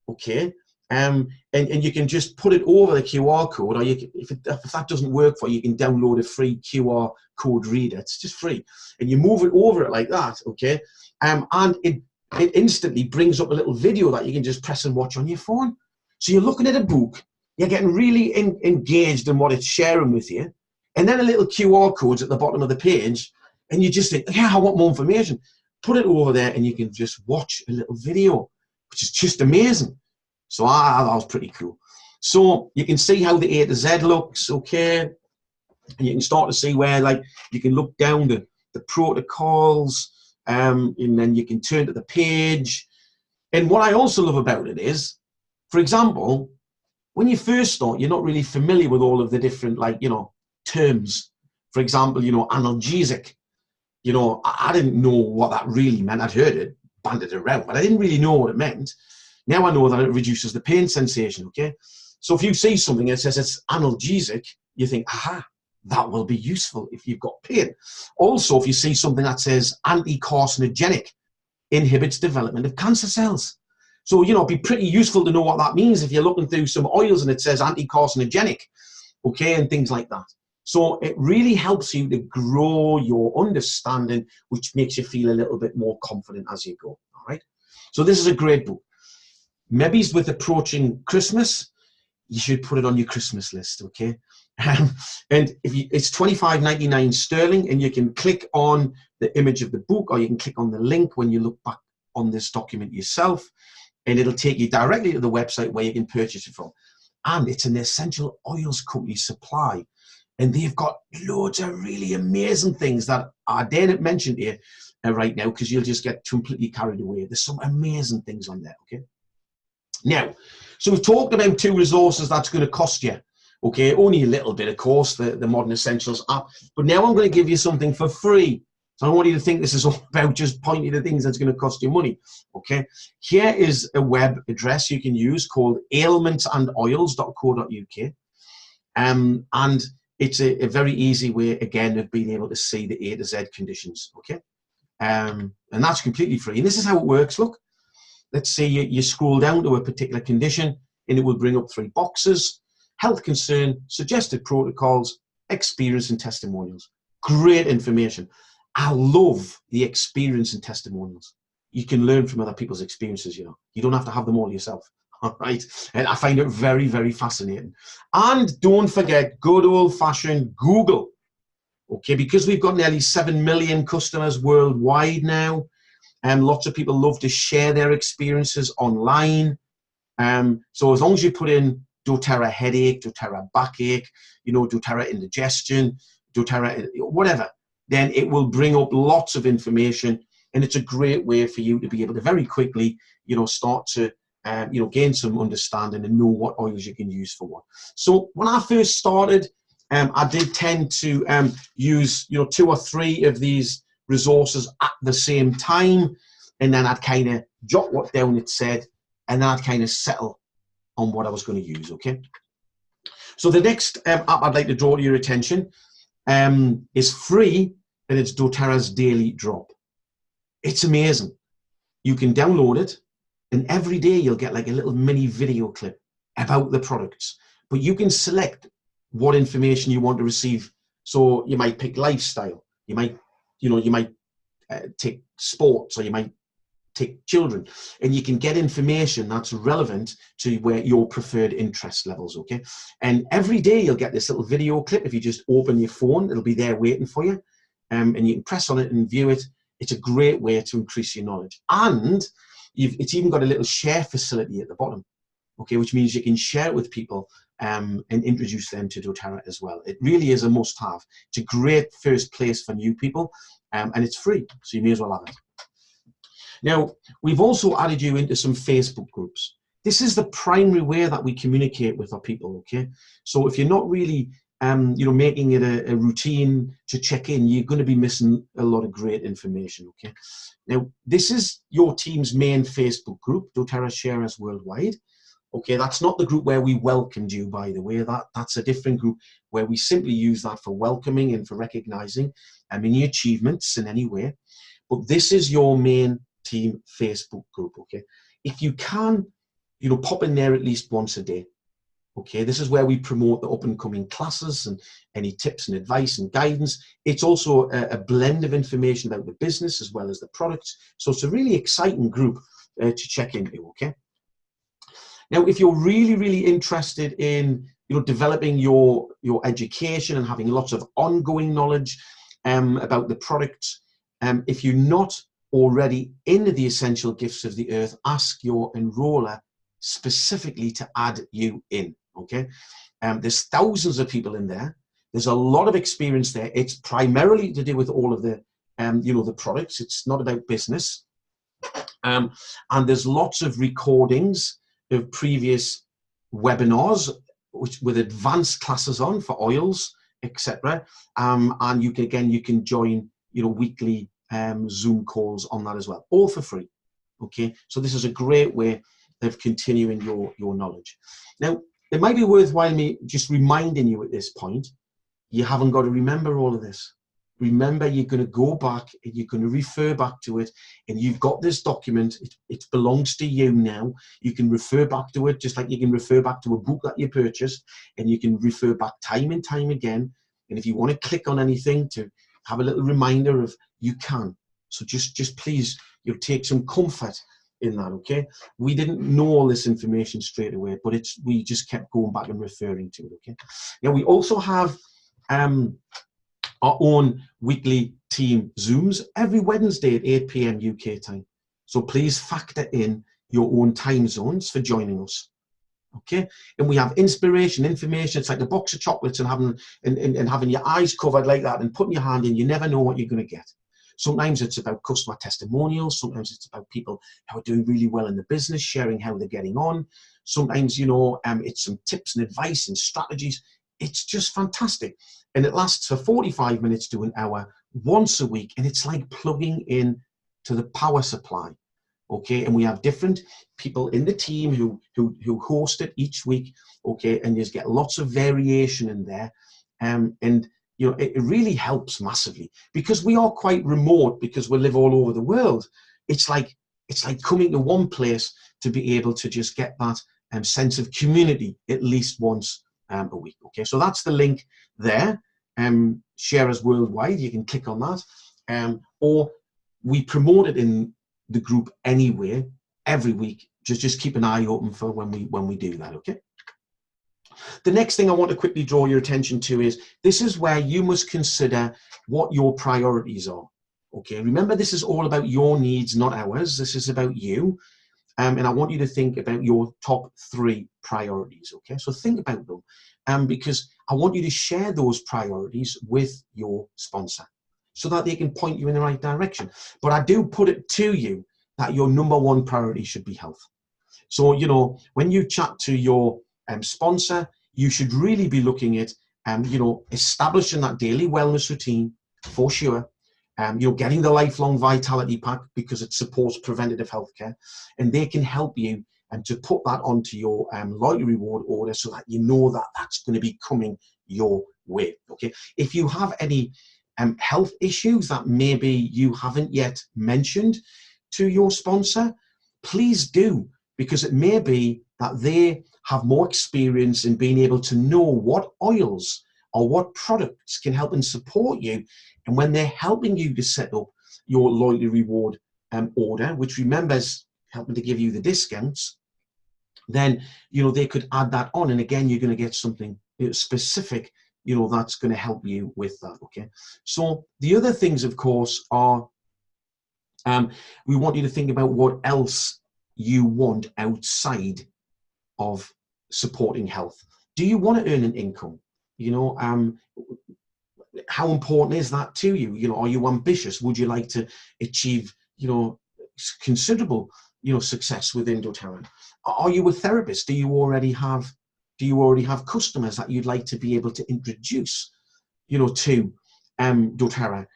okay? And you can just put it over the QR code, or you can, if that doesn't work for you, you can download a free QR code reader. It's just free. And you move it over it like that, okay? And it instantly brings up a little video that you can just press and watch on your phone. So you're looking at a book, you're getting really engaged in what it's sharing with you, and then a little QR code's at the bottom of the page, and you just think, yeah, I want more information. Put it over there and you can just watch a little video, which is just amazing. So that was pretty cool. So you can see how the A to Z looks, okay? And you can start to see where, like, you can look down the protocols, and then you can turn to the page. And what I also love about it is, for example, when you first start, you're not really familiar with all of the different, like, you know, terms. For example, you know, analgesic. You know, I didn't know what that really meant. I'd heard it banded around, but I didn't really know what it meant. Now I know that it reduces the pain sensation, okay? So if you see something that says it's analgesic, you think, aha, that will be useful if you've got pain. Also, if you see something that says anti-carcinogenic, inhibits development of cancer cells. So, you know, it'd be pretty useful to know what that means if you're looking through some oils and it says anti-carcinogenic, okay, and things like that. So it really helps you to grow your understanding, which makes you feel a little bit more confident as you go, all right? So this is a great book. Maybe with approaching Christmas, you should put it on your Christmas list, okay? And it's $25.99 sterling, and you can click on the image of the book, or you can click on the link when you look back on this document yourself, and it'll take you directly to the website where you can purchase it from. And it's an essential oils company supply, and they've got loads of really amazing things that I daren't mention here right now, because you'll just get completely carried away. There's some amazing things on there, okay? Now, so we've talked about 2 resources that's going to cost you, okay? Only a little bit, of course, the Modern Essentials app. But now I'm going to give you something for free. So I don't want you to think this is all about just pointing to things that's going to cost you money, okay? Here is a web address you can use called ailmentsandoils.co.uk. And it's a very easy way, again, of being able to see the A to Z conditions, okay? And that's completely free. And this is how it works, look. Let's say you scroll down to a particular condition, and it will bring up 3 boxes: health concern, suggested protocols, experience and testimonials. Great information. I love the experience and testimonials. You can learn from other people's experiences, you know. You don't have to have them all yourself, all right? And I find it very, very fascinating. And don't forget good old-fashioned Google, okay? Because we've got nearly 7 million customers worldwide now, and lots of people love to share their experiences online. So as long as you put in doTERRA headache, doTERRA backache, you know, doTERRA indigestion, doTERRA whatever, then it will bring up lots of information, and it's a great way for you to be able to very quickly, you know, start to, you know, gain some understanding and know what oils you can use for what. So when I first started, I did tend to use, you know, 2 or 3 of these resources at the same time, and then I'd kind of jot what down it said, and then I'd kind of settle on what I was going to use, okay? So the next app I'd like to draw to your attention is free, and it's doTERRA's Daily Drop. It's amazing. You can download it, and every day you'll get like a little mini video clip about the products, but you can select what information you want to receive. So you might pick lifestyle, you might take sports, or you might take children, and you can get information that's relevant to where your preferred interest levels, okay? And every day you'll get this little video clip. If you just open your phone, it'll be there waiting for you, and you can press on it and view it. It's a great way to increase your knowledge. And it's even got a little share facility at the bottom, okay, which means you can share it with people and introduce them to doTERRA as well. It really is a must-have. It's a great first place for new people, and it's free, so you may as well have it. Now, we've also added you into some Facebook groups. This is the primary way that we communicate with our people, okay? So if you're not really, you know, making it a routine to check in, you're going to be missing a lot of great information, okay? Now, this is your team's main Facebook group, doTERRA Sharers Worldwide. Okay, that's not the group where we welcomed you, by the way. That's a different group where we simply use that for welcoming and for recognizing any achievements in any way. but this is your main team Facebook group, okay? If you can, pop in there at least once a day. Okay, this is where we promote the up and coming classes and any tips and advice and guidance. It's also a blend of information about the business as well as the products. So it's a really exciting group to check into, okay? Now, if you're really, really interested in, developing your education and having lots of ongoing knowledge about the products, if you're not already into the essential gifts of the earth, ask your enroller specifically to add you in. Okay, there's thousands of people in there. There's a lot of experience there. It's primarily to do with all of the, the products. It's not about business. And there's lots of recordings of previous webinars, with advanced classes on for oils, etc. And you can join, weekly Zoom calls on that as well, all for free. Okay, so this is a great way of continuing your knowledge. Now, it might be worthwhile me just reminding you at this point, you haven't got to remember all of this. Remember, you're going to go back and you're going to refer back to it, and you've got this document. It belongs to you now. You can refer back to it just like you can refer back to a book that you purchased, and you can refer back time and time again. And if you want to click on anything to have a little reminder of, you can. So just please, take some comfort in that, okay? We didn't know all this information straight away, but we just kept going back and referring to it, okay? Now, we also have our own weekly team Zooms every Wednesday at 8 p.m. UK time. So please factor in your own time zones for joining us, okay? And we have inspiration, information. It's like a box of chocolates and having your eyes covered like that and putting your hand in. You never know what you're going to get. Sometimes it's about customer testimonials. Sometimes it's about people who are doing really well in the business, sharing how they're getting on. Sometimes, it's some tips and advice and strategies. It's just fantastic. And it lasts for 45 minutes to an hour once a week. And it's like plugging in to the power supply. Okay. And we have different people in the team who host it each week. Okay. And you just get lots of variation in there. And it really helps massively, because we are quite remote, because we live all over the world. It's like coming to one place to be able to just get that sense of community at least once a week. Okay, so that's the link there. Share us worldwide. You can click on that, or we promote it in the group anyway every week. Just keep an eye open for when we do that. Okay. The next thing I want to quickly draw your attention to is, this is where you must consider what your priorities are. Okay, remember, this is all about your needs, not ours. This is about you. And I want you to think about your top 3 priorities. Okay, so think about them, because I want you to share those priorities with your sponsor so that they can point you in the right direction. But I do put it to you that your number 1 priority should be health. So, when you chat to your sponsor, you should really be looking at, establishing that daily wellness routine for sure. Getting the lifelong vitality pack, because it supports preventative healthcare, and they can help you to put that onto your loyalty reward order, so that you know that that's going to be coming your way. Okay, if you have any health issues that maybe you haven't yet mentioned to your sponsor, please do, because it may be that they have more experience in being able to know what oils or what products can help and support you. And when they're helping you to set up your loyalty reward order, which remember is helping to give you the discounts, then they could add that on. And again, you're going to get something specific, that's going to help you with that. Okay. So the other things, of course, are we want you to think about what else you want outside of supporting health. Do you want to earn an income? How important is that to you? Are you ambitious? Would you like to achieve, considerable, success within doTERRA? Are you a therapist? Do you already have customers that you'd like to be able to introduce, to doTERRA?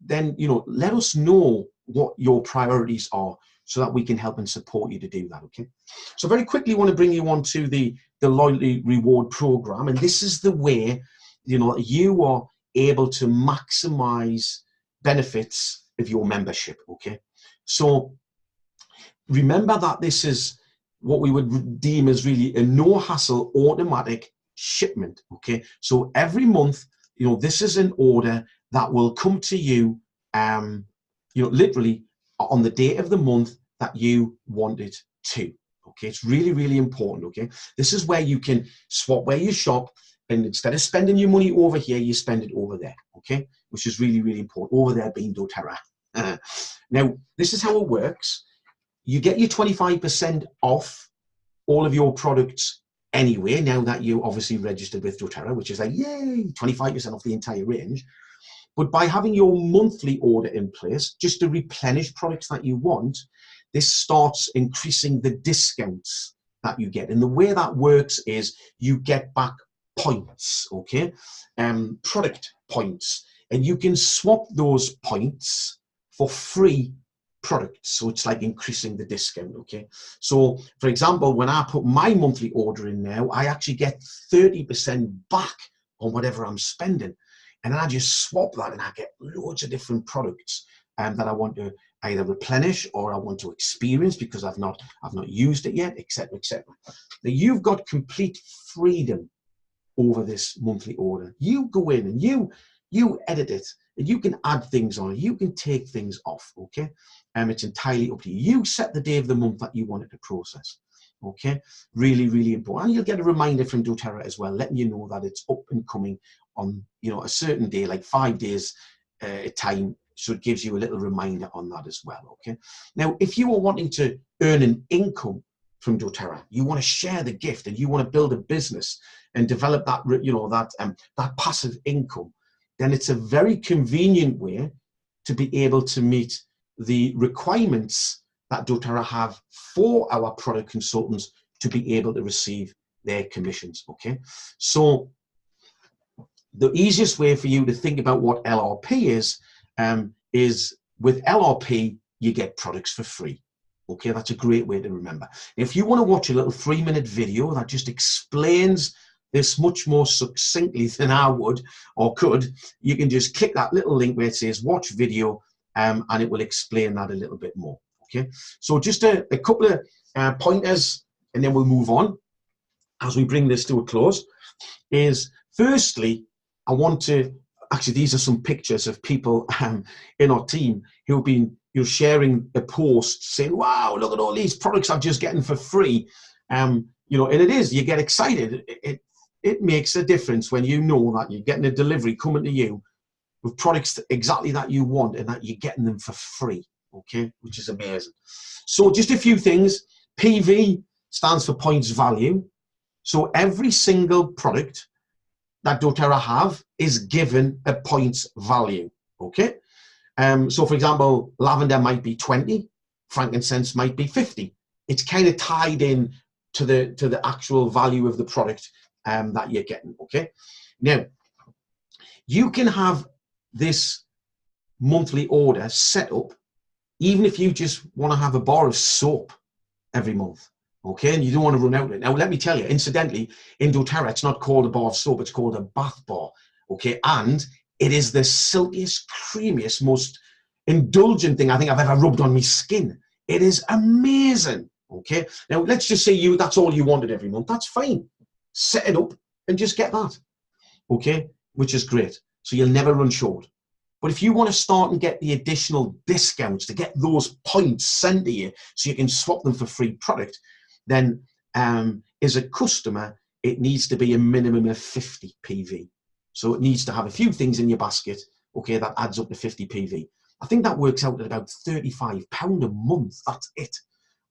Then, let us know what your priorities are, so that we can help and support you to do that. Okay. So very quickly, I want to bring you on to the loyalty reward program. And this is the way, you are able to maximize benefits of your membership, okay? So remember that this is what we would deem as really a no-hassle automatic shipment, okay? So every month, you know, this is an order that will come to you, you know, literally on the date of the month that you want it to, okay? It's really, really important, okay? This is where you can swap where you shop, and instead of spending your money over here, you spend it over there, okay? Which is really, really important. Over there being doTERRA. Now, this is how it works. You get your 25% off all of your products anyway, now that you obviously registered with doTERRA, which is like, yay, 25% off the entire range. But by having your monthly order in place, just to replenish products that you want, this starts increasing the discounts that you get. And the way that works is you get back points, okay? Product points. And you can swap those points for free products. So it's like increasing the discount, okay? So for example, when I put my monthly order in now, I actually get 30% back on whatever I'm spending. And then I just swap that and I get loads of different products that I want to either replenish or I want to experience because I've not used it yet, etc., etc. Now you've got complete freedom over this monthly order. You go in and you edit it, and you can add things on it, you can take things off, okay? It's entirely up to you. You set the day of the month that you want it to process, okay? Really, really important. And you'll get a reminder from doTERRA as well, letting you know that it's up and coming on, you know, a certain day, like 5 days time. So it gives you a little reminder on that as well, okay? Now, if you are wanting to earn an income from doTERRA, you want to share the gift and you want to build a business and develop that, you know, that passive income, then it's a very convenient way to be able to meet the requirements that doTERRA have for our product consultants to be able to receive their commissions, okay? So the easiest way for you to think about what LRP is with LRP, you get products for free. Okay, that's a great way to remember. If you want to watch a little 3-minute video that just explains this much more succinctly than I would or could, you can just click that little link where it says watch video, and it will explain that a little bit more. Okay, so just a couple of pointers and then we'll move on as we bring this to a close. Is firstly, I want to, actually these are some pictures of people in our team who have been, you know, sharing a post saying, wow, look at all these products I'm just getting for free. You know, and it is, you get excited. It makes a difference when you know that you're getting a delivery coming to you with products exactly that you want and that you're getting them for free, okay, which is amazing. So just a few things. PV stands for points value. So every single product that doTERRA have is given a points value, okay? So for example, lavender might be 20, frankincense might be 50. It's kind of tied in to the actual value of the product that you're getting, okay? Now, you can have this monthly order set up even if you just want to have a bar of soap every month, okay? And you don't want to run out of it. Now, let me tell you, incidentally, in doTERRA, it's not called a bar of soap, it's called a bath bar, okay? And it is the silkiest, creamiest, most indulgent thing I think I've ever rubbed on my skin. It is amazing, okay? Now, let's just say that's all you wanted every month. That's fine. Set it up and just get that, okay? Which is great. So you'll never run short. But if you want to start and get the additional discounts to get those points sent to you so you can swap them for free product, then as a customer, it needs to be a minimum of 50 PV. So it needs to have a few things in your basket, okay, that adds up to 50 PV. I think that works out at about £35 a month. That's it.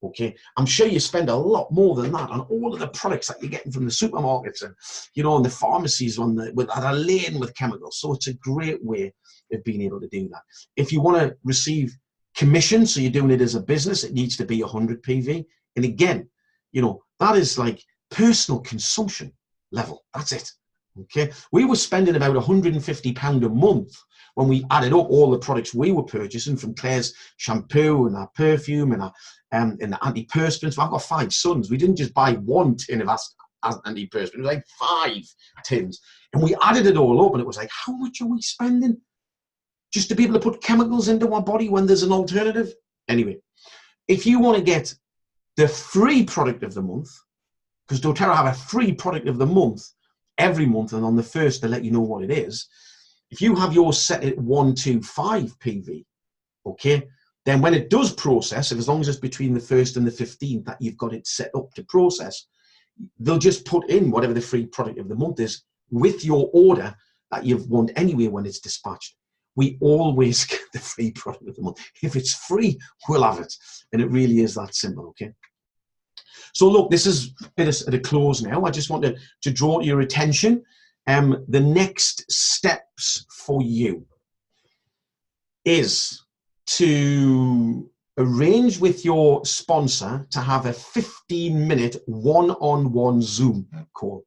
Okay, I'm sure you spend a lot more than that on all of the products that you're getting from the supermarkets and, you know, and the pharmacies that are laden with chemicals. So it's a great way of being able to do that. If you want to receive commission, so you're doing it as a business, it needs to be 100 PV. And again, you know, that is like personal consumption level. That's it. Okay, we were spending about £150 a month when we added up all the products we were purchasing, from Claire's shampoo and our perfume and the antiperspirants. I've got 5 sons. We didn't just buy 1 tin of antiperspirant. It was like 5 tins. And we added it all up and it was like, how much are we spending? just to be able to put chemicals into our body when there's an alternative. Anyway, if you want to get the free product of the month, because doTERRA have a free product of the month every month, and on the first they let you know what it is. If you have yours set at 125 PV, okay, then when it does process, as long as it's between the 1st and the 15th that you've got it set up to process, they'll just put in whatever the free product of the month is with your order that you've want anyway when it's dispatched. We always get the free product of the month. If it's free, we'll have it. And it really is that simple, okay? So look, this is at a close now. I just want to draw your attention. The next steps for you is to arrange with your sponsor to have a 15-minute one-on-one Zoom call.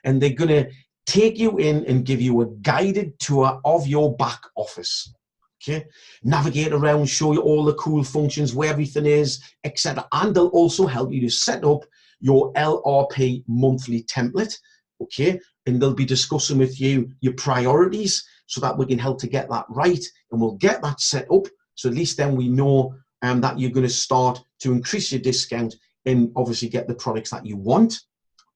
And they're going to take you in and give you a guided tour of your back office. Okay, navigate around, show you all the cool functions, where everything is, etc. And they'll also help you to set up your LRP monthly template. Okay, and they'll be discussing with you your priorities so that we can help to get that right, and we'll get that set up. So at least then we know that you're going to start to increase your discount and obviously get the products that you want.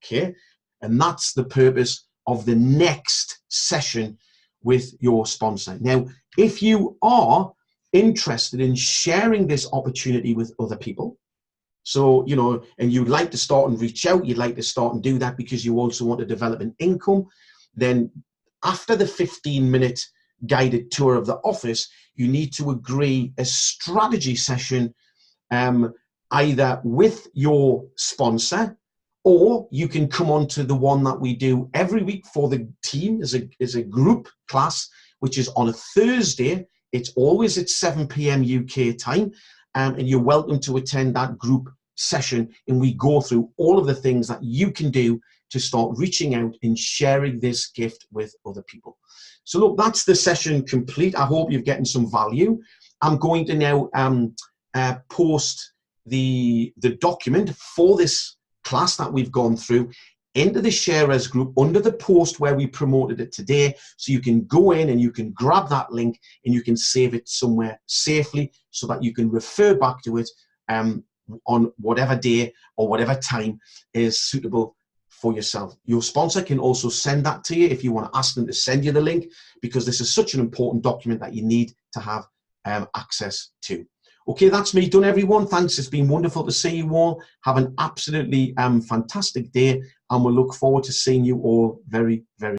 Okay, and that's the purpose of the next session with your sponsor. Now, if you are interested in sharing this opportunity with other people, so, you know, and you'd like to start and reach out, you'd like to start and do that because you also want to develop an income, then after the 15-minute guided tour of the office, you need to agree a strategy session either with your sponsor, or you can come on to the one that we do every week for the team as a group class, which is on a Thursday. It's always at 7 p.m. UK time, and you're welcome to attend that group session. And we go through all of the things that you can do to start reaching out and sharing this gift with other people. So look, that's the session complete. I hope you're getting some value. I'm going to now post the document for this class that we've gone through into the sharers group under the post where we promoted it today, so you can go in and you can grab that link and you can save it somewhere safely so that you can refer back to it on whatever day or whatever time is suitable for yourself. Your sponsor can also send that to you if you want to ask them to send you the link, because this is such an important document that you need to have access to. Okay, that's me done, everyone. Thanks. It's been wonderful to see you all. Have an absolutely fantastic day, and we'll look forward to seeing you all very, very